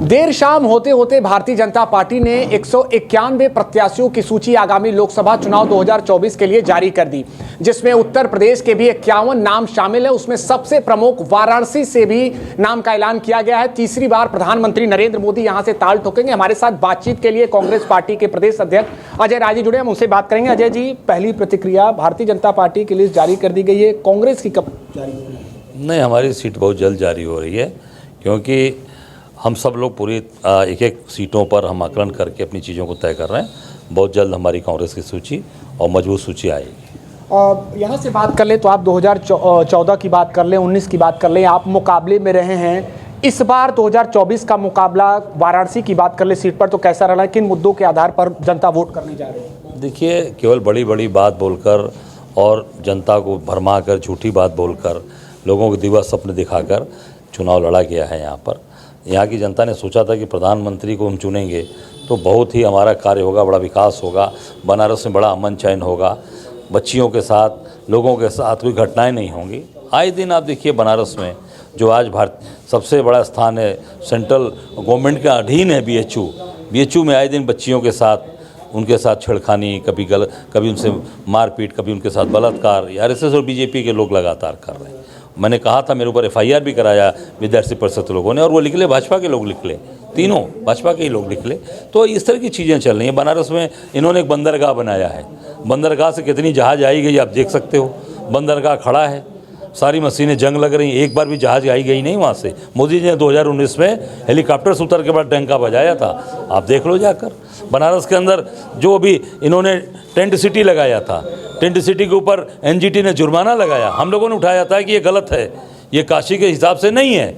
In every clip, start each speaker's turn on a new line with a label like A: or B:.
A: देर शाम होते होते भारतीय जनता पार्टी ने 191 प्रत्याशियों की सूची आगामी लोकसभा चुनाव 2024 के लिए जारी कर दी, जिसमें उत्तर प्रदेश के भी 51 नाम शामिल है। उसमें सबसे प्रमुख वाराणसी से भी नाम का ऐलान किया गया है। तीसरी बार प्रधानमंत्री नरेंद्र मोदी यहां से ताल ठोकेंगे। हमारे साथ बातचीत के लिए कांग्रेस पार्टी के प्रदेश अध्यक्ष अजय राय जी जुड़े, हम उनसे बात करेंगे। अजय जी, पहली प्रतिक्रिया, भारतीय जनता पार्टी की लिस्ट जारी कर दी गई है, कांग्रेस की कब जारी होगी?
B: नहीं, हमारी सीट बहुत जल्द जारी हो रही है, क्योंकि हम सब लोग पूरी एक एक सीटों पर हम आकलन करके अपनी चीज़ों को तय कर रहे हैं। बहुत जल्द हमारी कांग्रेस की सूची और मजबूत सूची आएगी।
A: यहाँ से बात कर ले तो आप 2014 की बात कर लें, 19 की बात कर लें, आप मुकाबले में रहे हैं। इस बार 2024 का मुकाबला वाराणसी की बात कर ले सीट पर, तो कैसा रहा है? किन मुद्दों के आधार पर जनता वोट करने जा रही है?
B: देखिए, केवल बड़ी बड़ी बात बोलकर और जनता को भरमा कर, झूठी बात बोलकर, लोगों को दिवा स्वप्न दिखाकर चुनाव लड़ा गया है। यहाँ की जनता ने सोचा था कि प्रधानमंत्री को हम चुनेंगे तो बहुत ही हमारा कार्य होगा, बड़ा विकास होगा, बनारस में बड़ा अमन चैन होगा, बच्चियों के साथ, लोगों के साथ कोई घटनाएं नहीं होंगी। आए दिन आप देखिए, बनारस में जो आज भारत सबसे बड़ा स्थान है, सेंट्रल गवर्नमेंट के अधीन है BHU में आए दिन बच्चियों के साथ, उनके साथ छेड़खानी, कभी उनसे मारपीट, कभी उनके साथ बलात्कार, RSS और BJP के लोग लगातार कर रहे हैं। मैंने कहा था, मेरे ऊपर FIR भी कराया विद्यार्थी परिषद लोगों ने, और वो निकले भाजपा के लोग निकले, तीनों भाजपा के ही लोग निकले। तो इस तरह की चीज़ें चल रही हैं। बनारस में इन्होंने एक बंदरगाह बनाया है, बंदरगाह से कितनी जहाज़ आई गई आप देख सकते हो। बंदरगाह खड़ा है, सारी मशीनें जंग लग रही, एक बार भी जहाज़ आई गई नहीं वहाँ से। मोदी जी ने 2019 में हेलीकॉप्टर से उतर के बाद डंका बजाया था, आप देख लो जाकर। बनारस के अंदर जो अभी इन्होंने टेंट सिटी लगाया था, टेंट सिटी के ऊपर NGT ने जुर्माना लगाया, हम लोगों ने उठाया था कि ये गलत है, ये काशी के हिसाब से नहीं है,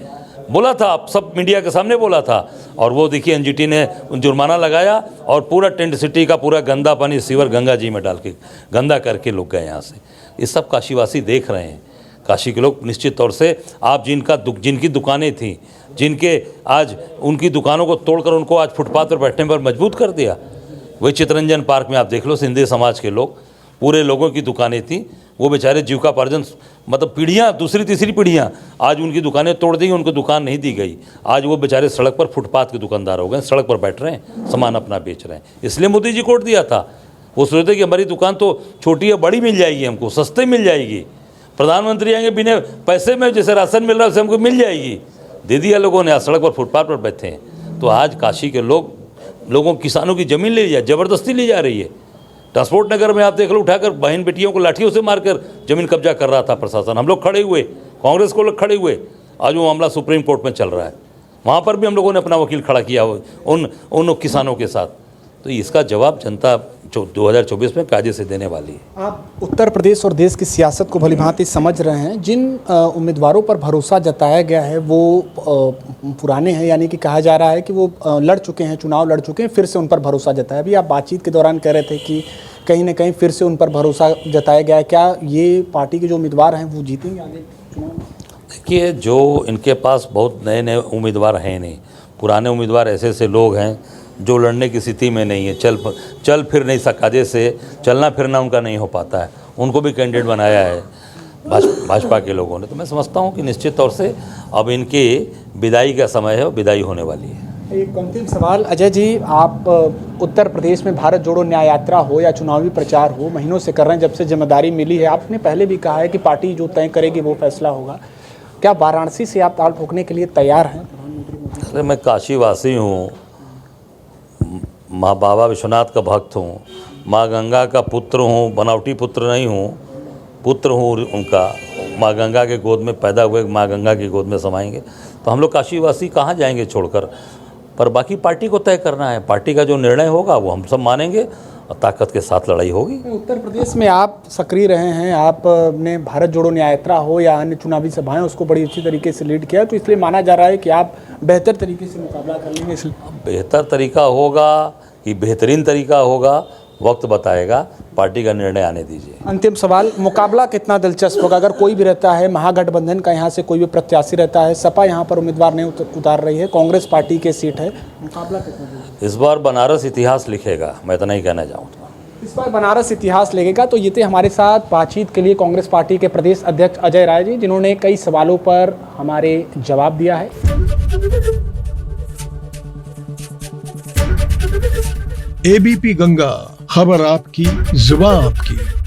B: बोला था, आप सब मीडिया के सामने बोला था। और वो देखिए NGT ने जुर्माना लगाया और पूरा टेंट सिटी का पूरा गंदा पानी सीवर गंगा जी में डाल के गंदा करके लोग गए यहाँ से। ये सब काशीवासी देख रहे हैं। काशी के लोग निश्चित तौर से, आप जिनकी दुकानें थीं, जिनके आज उनकी दुकानों को तोड़कर उनको आज फुटपाथ पर बैठने पर मजबूत कर दिया। वही चितरंजन पार्क में आप देख लो, सिंधी समाज के लोग, पूरे लोगों की दुकानें थी, वो बेचारे जीविकापार्जन, मतलब पीढ़ियाँ, दूसरी तीसरी पीढ़ियाँ, आज उनकी दुकानें तोड़ दी, उनको दुकान नहीं दी गई। आज वो बेचारे सड़क पर फुटपाथ के दुकानदार हो गए, सड़क पर बैठ रहे हैं, सामान अपना बेच रहे हैं। इसलिए मोदी जी को वोट दिया था। वो सोचते कि हमारी दुकान तो छोटी या बड़ी मिल जाएगी, हमको सस्ते मिल जाएगी, प्रधानमंत्री आएंगे बिना पैसे में, जैसे राशन मिल रहा है वैसे हमको मिल जाएगी। दे दिया लोगों ने, आज सड़क पर फुटपाथ पर बैठे हैं। तो आज काशी के लोगों किसानों की ज़मीन ले जा, ज़बरदस्ती ली जा रही है। ट्रांसपोर्ट नगर में आप देख लो, उठाकर बहन बेटियों को लाठियों से मारकर ज़मीन कब्जा कर रहा था प्रशासन। हम लोग खड़े हुए, कांग्रेस को लोग खड़े हुए। आज वो मामला सुप्रीम कोर्ट में चल रहा है, वहाँ पर भी हम लोगों ने अपना वकील खड़ा किया उन किसानों के साथ। तो इसका जवाब जनता 2024 में कायदे से देने वाली है।
A: आप उत्तर प्रदेश और देश की सियासत को भलीभांति समझ रहे हैं। जिन उम्मीदवारों पर भरोसा जताया गया है वो पुराने हैं, यानी कि कहा जा रहा है कि वो लड़ चुके हैं, चुनाव लड़ चुके हैं, फिर से उन पर भरोसा जताया। अभी आप बातचीत के दौरान कह रहे थे कि कहीं ना कहीं फिर से उन पर भरोसा जताया गया है। क्या ये पार्टी के जो उम्मीदवार हैं वो जीतेंगे आगे चुनाव?
B: देखिए, जो इनके पास बहुत नए उम्मीदवार हैं नहीं, पुराने उम्मीदवार ऐसे लोग हैं जो लड़ने की स्थिति में नहीं है, चल फिर नहीं सका, जैसे चलना फिरना उनका नहीं हो पाता है, उनको भी कैंडिडेट बनाया है भाजपा के लोगों ने। तो मैं समझता हूँ कि निश्चित तौर से अब इनकी विदाई का समय है, विदाई होने वाली है।
A: एक अंतिम सवाल अजय जी, आप उत्तर प्रदेश में भारत जोड़ो न्याय यात्रा हो या चुनावी प्रचार हो, महीनों से कर रहे हैं, जब से जिम्मेदारी मिली है। आपने पहले भी कहा है कि पार्टी जो तय करेगी वो फैसला होगा। क्या वाराणसी से आप ताल ठोकने के लिए तैयार हैं?
B: अरे, मैं काशीवासी हूँ, माँ बाबा विश्वनाथ का भक्त हूँ, माँ गंगा का पुत्र हूँ, बनावटी पुत्र नहीं हूँ, पुत्र हूँ उनका। माँ गंगा के गोद में पैदा हुए, माँ गंगा की गोद में समाएंगे। तो हम लोग काशीवासी कहाँ जाएंगे छोड़कर। पर बाकी पार्टी को तय करना है, पार्टी का जो निर्णय होगा वो हम सब मानेंगे और ताकत के साथ लड़ाई होगी।
A: उत्तर प्रदेश में आप सक्रिय रहे हैं, आपने भारत जोड़ो न्याय यात्रा हो या अन्य चुनावी सभाएं, उसको बड़ी अच्छी तरीके से लीड किया, तो इसलिए माना जा रहा है कि आप बेहतर तरीके से मुकाबला कर लेंगे। इसलिए
B: बेहतर तरीका होगा कि बेहतरीन तरीका होगा, वक्त बताएगा, पार्टी का निर्णय आने दीजिए।
A: अंतिम सवाल, मुकाबला कितना दिलचस्प होगा? अगर कोई भी रहता है, महागठबंधन का यहाँ से कोई भी प्रत्याशी रहता है, सपा यहाँ पर उम्मीदवार नहीं उतार रही है, कांग्रेस पार्टी की सीट है, मुकाबला कितना दिलचस्प?
B: इस बार बनारस इतिहास लिखेगा, मैं इतना ही कहना चाहूँगा।
A: इस बार बनारस इतिहास लिखेगा। तो ये थे हमारे साथ बातचीत के लिए कांग्रेस पार्टी के प्रदेश अध्यक्ष अजय राय जी, जिन्होंने कई सवालों पर हमारे जवाब दिया है।
C: एबीपी गंगा, खबर आपकी, जुबान आपकी।